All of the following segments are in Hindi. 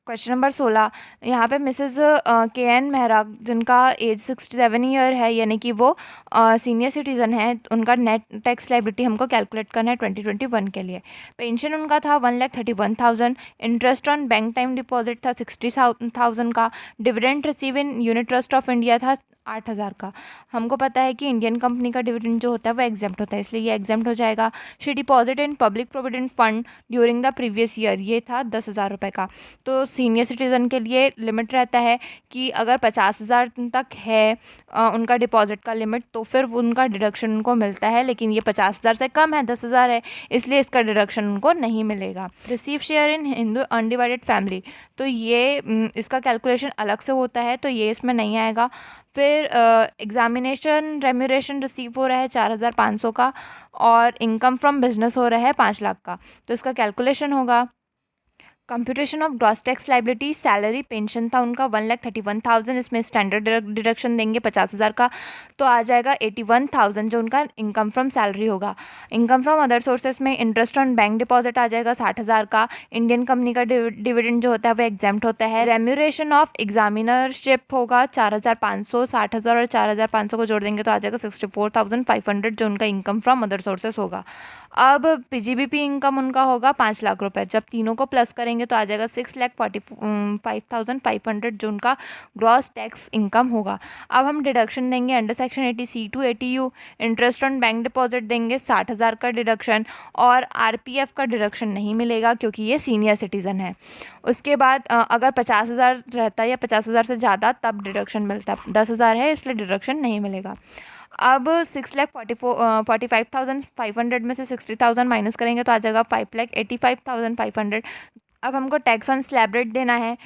क्वेश्चन नंबर 16, यहाँ पे मिसेस के एन मेहरा जिनका एज 67 ईयर है, यानी कि वो सीनियर सिटीज़न है, उनका नेट टैक्स लाइबिलिटी हमको कैलकुलेट करना है 2021 के लिए। पेंशन उनका था 1,31,000, interest on bank time deposit था 60,000 का, dividend receive in unit trust of India था 8,000 का। हमको पता है कि इंडियन कंपनी का डिविडेंड जो होता है वो एग्जेम्प्ट होता है, इसलिए ये एग्जेम्प्ट हो जाएगा। She deposit in public provident fund during the previous year, ये था 10,000 रुपये का। तो सीनियर सिटीज़न के लिए लिमिट रहता है कि अगर 50,000 तक है उनका डिपॉजिट का लिमिट, तो फिर उनका डिडक्शन उनको मिलता है, लेकिन ये 50,000 से कम है, 10,000 है, इसलिए इसका डिडक्शन उनको नहीं मिलेगा। Receive share in Hindu undivided family, तो ये इसका कैलकुलेशन अलग से होता है, तो ये इसमें नहीं आएगा। फिर एग्जामिनेशन रेम्यूरेशन रिसीव हो रहा है 4,500 का, और इनकम फ्रॉम बिजनेस हो रहा है 5 लाख का, तो इसका कैलकुलेशन होगा। Computation of gross tax liability, salary pension था उनका 1,31,000, इसमें स्टैंडर्ड डिडक्शन देंगे 50,000 का, तो आ जाएगा 81,000 जो उनका इनकम फ्रॉम सैलरी होगा। इनकम फ्रॉम अदर सोर्सेज में इंटरेस्ट ऑन बैंक डिपॉजिट आ जाएगा 60,000 का, इंडियन कंपनी का डिविडेंड जो होता है वो एग्जाम्प्ट होता है। रेम्यूरेशन ऑफ एग्जामिनरशिप होगा 4,500, 60,000 और 4,500 को जोड़ देंगे तो आ जाएगा 64,500 जो उनका इनकम फ्रॉम अदर सोर्सेज होगा। अब पीजीबीपी इनकम उनका होगा 5 लाख रुपए, जब तीनों को प्लस करेंगे तो आ जाएगा 6,45,500 जो उनका ग्रॉस टैक्स इनकम होगा। अब हम डिडक्शन देंगे under section 80C to 80U, interest on bank deposit देंगे 60,000 का डिडक्शन, और आरपीएफ का डिडक्शन नहीं मिलेगा क्योंकि ये सीनियर सिटीज़न है। उसके बाद अगर 50,000 रहता है या 50,000 से ज़्यादा तब डिडक्शन मिलता, 10,000 है इसलिए डिडक्शन नहीं मिलेगा। अब 6,45,500 में से 60,000 माइनस करेंगे तो आ जाएगा 5,85,500। अब हमको टैक्स ऑन स्लैब रेट देना है।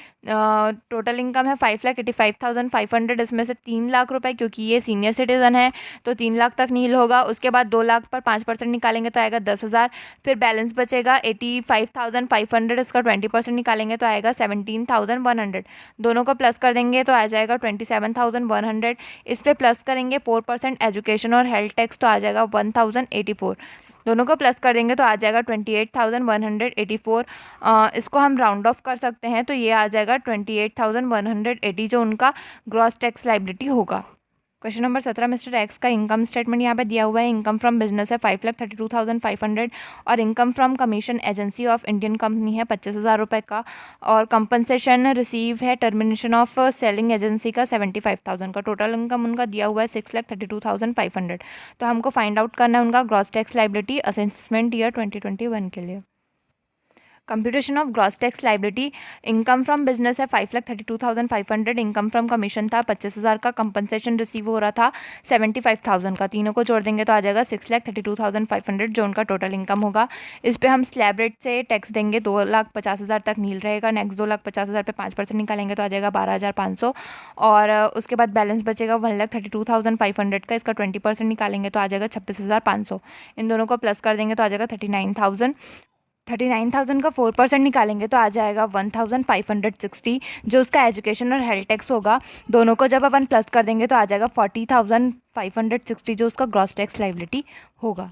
टोटल इनकम है 5,85,500, इसमें से 3 लाख रुपए, क्योंकि ये सीनियर सिटीज़न है तो 3 लाख तक नील होगा। उसके बाद 2 लाख पर 5% निकालेंगे तो आएगा 10,000, फिर बैलेंस बचेगा 85,500, इसका 20% निकालेंगे तो आएगा 17,100। दोनों को प्लस कर देंगे तो आ जाएगा 27,100। इस पर प्लस करेंगे 4% एजुकेशन और हेल्थ टैक्स तो आ जाएगा 1,084। दोनों को प्लस कर देंगे तो आ जाएगा 28,184। इसको हम राउंड ऑफ कर सकते हैं तो ये आ जाएगा 28,180 जो उनका ग्रॉस टैक्स लाइबिलिटी होगा। क्वेश्चन नंबर 17, मिस्टर एक्स का इनकम स्टेटमेंट यहाँ पे दिया हुआ है। इनकम फ्रॉम बिजनेस है 5,32,500, और income from commission agency of Indian company है 25,000 रुपये का, और कंपनसेशन रिसीव है टर्मिनेशन ऑफ सेलिंग एजेंसी का 75,000 का। टोटल इनकम उनका दिया हुआ है 6,32,500। तो हमको फाइंड आउट करना है उनका gross tax liability assessment year 2021 के लिए। Computation of gross tax liability, income from business है 5,32,500, इनकम फ्रॉम कमीशन था 25,000 का, कंपनसेशन रिसीव हो रहा था 75,000 का। तीनों को जोड़ देंगे तो आ जाएगा 6,32,500 जो उनका टोटल इनकम होगा। इस पे हम स्लैब रेट से टैक्स देंगे, 2,50,000 तक नील रहेगा। नेक्स्ट 2,50,000 पे 5% निकालेंगे तो आ जाएगा 12,500, और उसके बाद बैलेंस बचेगा 1,32,500 का, इसका 20% निकालेंगे तो आ जाएगा 26,500। इन दोनों को प्लस कर देंगे तो आ जाएगा 39,000। 39,000 का 4% निकालेंगे तो आ जाएगा 1,560 जो उसका एजुकेशन और हेल्थ टैक्स होगा। दोनों को जब अपन प्लस कर देंगे तो आ जाएगा 40,560 जो उसका ग्रॉस टैक्स लाइबिलिटी होगा।